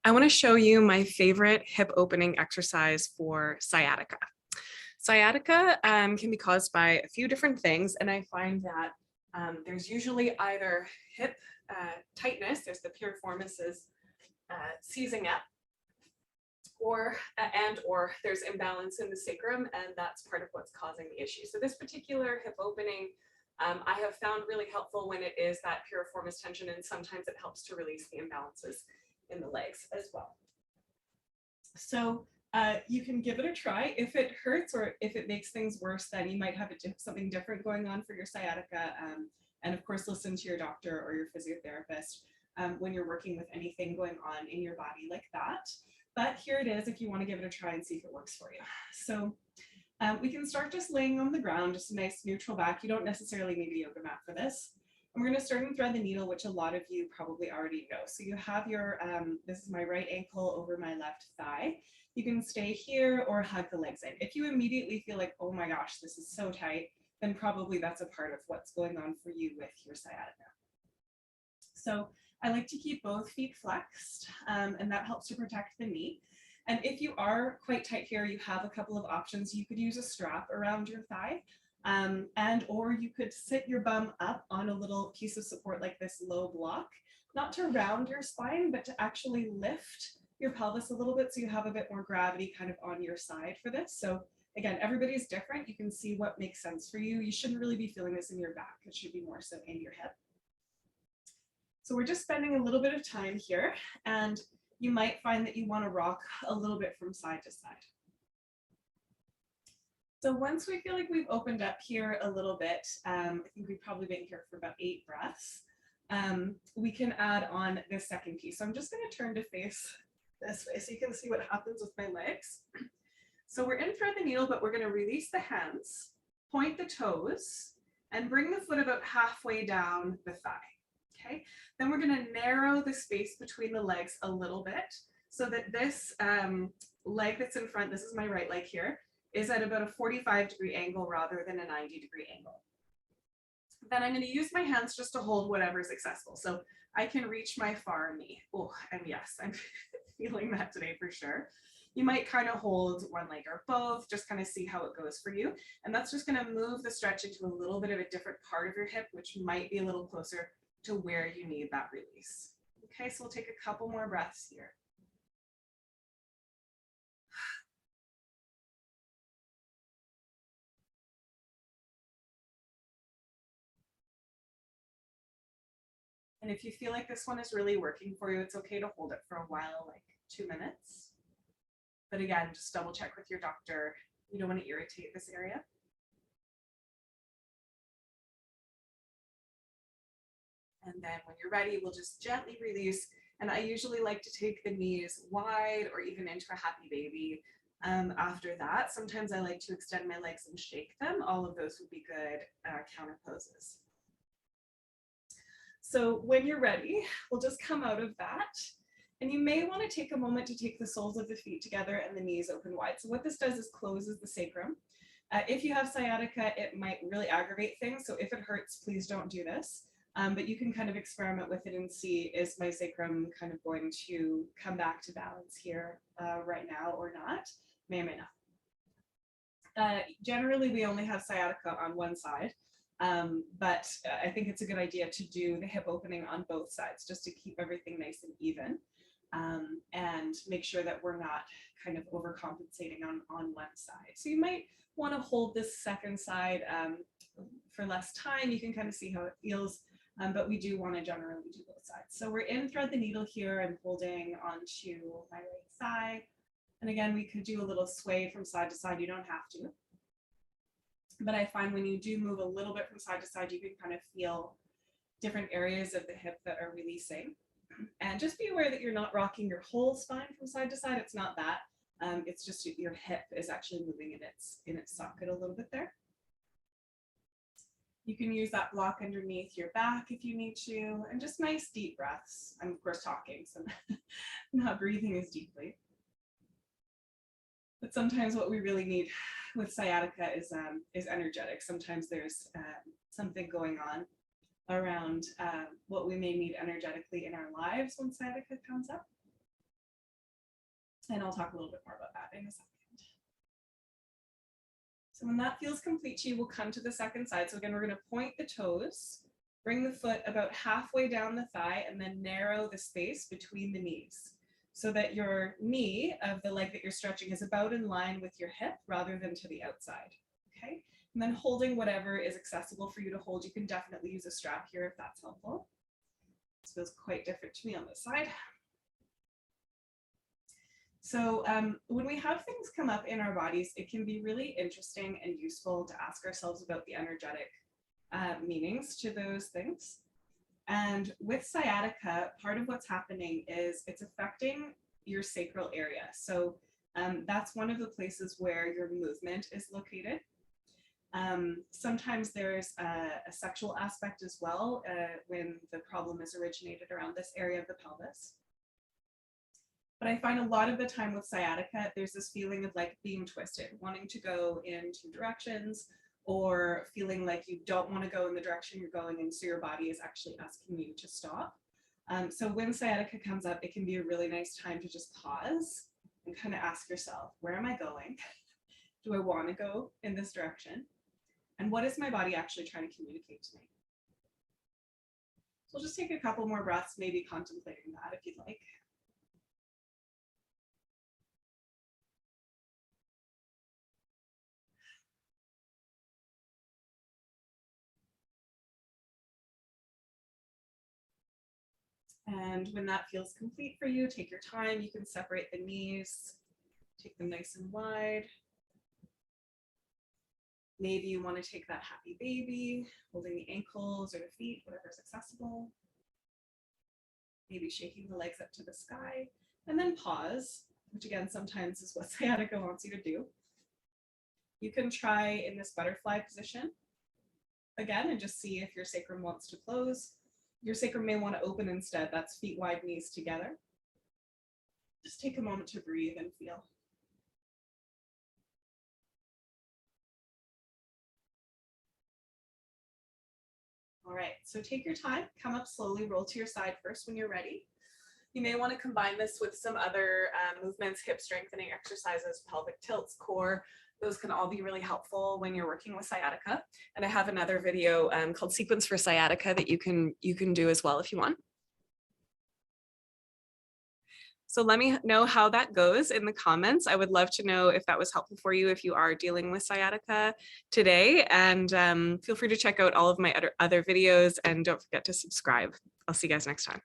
I want to show you my favorite hip opening exercise for sciatica. Sciatica can be caused by a few different things, and I find that there's usually either hip tightness, there's the piriformis seizing up, or there's imbalance in the sacrum, and that's part of what's causing the issue. So this particular hip opening I have found really helpful when it is that piriformis tension, and sometimes it helps to release the imbalances in the legs as well. So you can give it a try. If it hurts or if it makes things worse, then you might have something different going on for your sciatica. And of course, listen to your doctor or your physiotherapist when you're working with anything going on in your body like that. But here it is if you want to give it a try and see if it works for you. So we can start just laying on the ground, just a nice neutral back. You don't necessarily need a yoga mat for this. And we're going to start and thread the needle, which a lot of you probably already know. So you have your, this is my right ankle over my left thigh. You can stay here or hug the legs in. If you immediately feel like, oh my gosh, this is so tight, then probably that's a part of what's going on for you with your sciatica. So I like to keep both feet flexed, and that helps to protect the knee. And if you are quite tight here, you have a couple of options. You could use a strap around your thigh. Or you could sit your bum up on a little piece of support like this low block, not to round your spine, but to actually lift your pelvis a little bit so you have a bit more gravity kind of on your side for this. So again, everybody's different. You can see what makes sense for you. You shouldn't really be feeling this in your back. It should be more so in your hip. So we're just spending a little bit of time here, and you might find that you want to rock a little bit from side to side. So once we feel like we've opened up here a little bit, I think we've probably been here for about 8 breaths, we can add on this second piece. So I'm just going to turn to face this way so you can see what happens with my legs. So we're in thread the needle, but we're going to release the hands, point the toes, and bring the foot about halfway down the thigh. Okay, then we're going to narrow the space between the legs a little bit so that this leg that's in front, this is my right leg here, is at about a 45-degree angle rather than a 90-degree angle. Then I'm going to use my hands just to hold whatever is accessible. So I can reach my far knee. Oh, and yes, I'm feeling that today for sure. You might kind of hold one leg or both, just kind of see how it goes for you. And that's just going to move the stretch into a little bit of a different part of your hip, which might be a little closer to where you need that release. Okay, so we'll take a couple more breaths here. And if you feel like this one is really working for you, it's okay to hold it for a while, like 2 minutes. But again, just double check with your doctor. You don't want to irritate this area. And then when you're ready, we'll just gently release. And I usually like to take the knees wide or even into a happy baby. After that, sometimes I like to extend my legs and shake them. All of those would be good counter poses. So when you're ready, we'll just come out of that. And you may want to take a moment to take the soles of the feet together and the knees open wide. So what this does is closes the sacrum. If you have sciatica, it might really aggravate things. So if it hurts, please don't do this. But you can kind of experiment with it and see, is my sacrum kind of going to come back to balance here right now or not? May or may not. Generally, we only have sciatica on one side. But I think it's a good idea to do the hip opening on both sides just to keep everything nice and even and make sure that we're not kind of overcompensating on one side. So you might want to hold this second side for less time. You can kind of see how it feels, but we do want to generally do both sides. So we're in thread the needle here and holding onto my right thigh. And again, we could do a little sway from side to side. You don't have to. But I find when you do move a little bit from side to side, you can kind of feel different areas of the hip that are releasing. And just be aware that you're not rocking your whole spine from side to side. It's not that. It's just your hip is actually moving in its socket a little bit there. You can use that block underneath your back if you need to, and just nice deep breaths. I'm of course talking, so not breathing as deeply. But sometimes what we really need with sciatica is energetic. Sometimes there's something going on around what we may need energetically in our lives when sciatica comes up. And I'll talk a little bit more about that in a second. So when that feels complete to you, we'll come to the second side. So again, we're going to point the toes, bring the foot about halfway down the thigh, and then narrow the space between the knees so that your knee of the leg that you're stretching is about in line with your hip rather than to the outside. Okay, and then holding whatever is accessible for you to hold. You can definitely use a strap here if that's helpful. This feels quite different to me on this side. So when we have things come up in our bodies, it can be really interesting and useful to ask ourselves about the energetic meanings to those things. And with sciatica, part of what's happening is it's affecting your sacral area. So that's one of the places where your movement is located. Sometimes there's a sexual aspect as well when the problem is originated around this area of the pelvis. But I find a lot of the time with sciatica, there's this feeling of like being twisted, wanting to go in two directions, or feeling like you don't want to go in the direction you're going in, so your body is actually asking you to stop. So when sciatica comes up, it can be a really nice time to just pause and kind of ask yourself, where am I going? Do I want to go in this direction? And what is my body actually trying to communicate to me? So we'll just take a couple more breaths, maybe contemplating that if you'd like. And when that feels complete for you, take your time. You can separate the knees, take them nice and wide. Maybe you want to take that happy baby, holding the ankles or the feet, whatever's accessible. Maybe shaking the legs up to the sky, and then pause, which again, sometimes is what sciatica wants you to do. You can try in this butterfly position again and just see if your sacrum wants to close. Your sacrum may want to open instead. That's feet wide, knees together. Just take a moment to breathe and feel. All right, so take your time, come up slowly, roll to your side first when you're ready. You may want to combine this with some other movements, hip strengthening exercises, pelvic tilts, core. Those can all be really helpful when you're working with sciatica. And I have another video called Sequence for Sciatica that you can do as well if you want. So let me know how that goes in the comments. I would love to know if that was helpful for you if you are dealing with sciatica today. And feel free to check out all of my other videos and don't forget to subscribe. I'll see you guys next time.